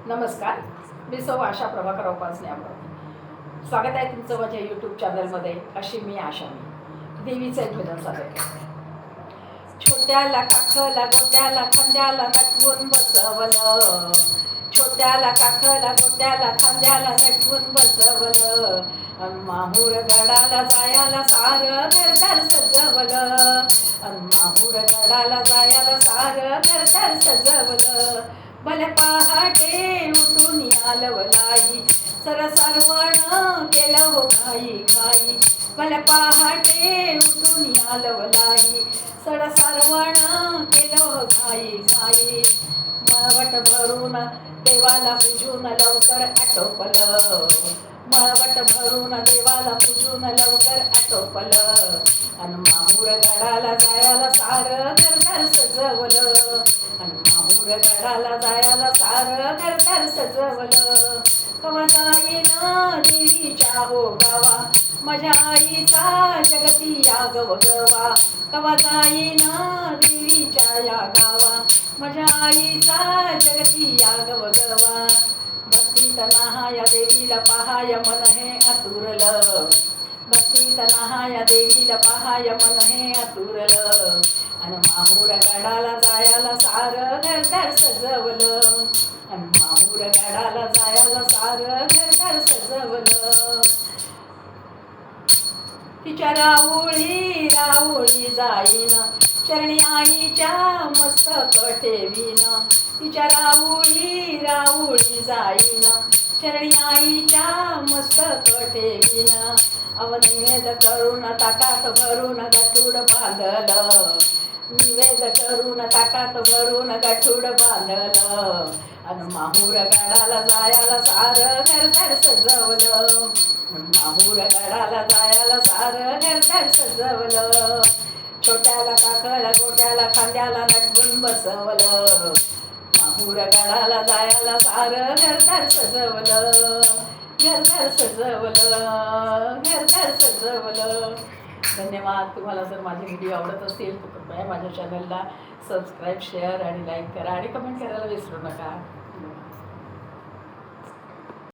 नमस्कार, मी सौ आशा प्रभाकर उपासने अमरावती. स्वागत आहे तुमचं माझ्या यूट्यूब चॅनलमध्ये. अशी मी आशा देवीचं एक भजन सादर करते. छोट्याला काखला गोट्याला खांद्याला नटवून बसवलं, छोट्याला काखला गोट्याला खांद्याला नटवून बसवलं, माहूर गडाला जायला सारं घरदार सजवलं, माहूर गडाला जायला सारं घरदार सजवलं. भले पहाटे उठून आलवलाई, सरसारवण केलं हो घाई घाई. भले पहाटे उठून आलवलाई, सरसारवण केलं हो घाई घाई. मळवट भरून देवाला पूजून लवकर आटोपलं, मळवट भरून देवाला पूजून लवकर आटोपलं, अन माहूर गडाला जायला सारं घरदार सजवलं, अन माहूर गडाला जायला सारं घरदार सजवलं. कवा जाईना देवीच्या हो गावा, माझ्या आईचा जगती या गवगवा. कवा जाईना देवीच्या या गावा, माझ्या आईचा जगती या गवगवा. भक्तीत नाहाया देवीला पहाय मन हे आतुरलं, भक्तीत नाहाया देवीला पहाय मन हे आतुरलं, अन माहूर गडाला जायला सारं घरदार सजवलं, अन माहूर गडाला जायला सारं घरदार सजवलं. तिच्या राऊळी राऊळी जाईन, चरणी आईच्या मस्तक ठेवीन. तिच्या राऊळी राऊळी जाईन, चरणी आईच्या मस्तक ठेवीन. अव निवेद करून ताटात भरून गठूड बांधलं, निवेद करून ताटात भरून गठूड बांधलं, अन माहूर गडाला जायला सारं घरदार सजवलं, माहूर गडाला जायला सारं घरदार सजवलं. छोट्याला काखला गोट्याला खांद्याला नटवून बसवलं, माहूर गडाला जायला सारं घरदार सजवलं, घरदार सजवलं, घरदार सजवलं. धन्यवाद. तुम्हाला जर माझे व्हिडिओ आवडत असतील तर कृपया माझ्या चॅनलला सबस्क्राईब, शेअर आणि लाईक करा आणि कमेंट करायला विसरू नका.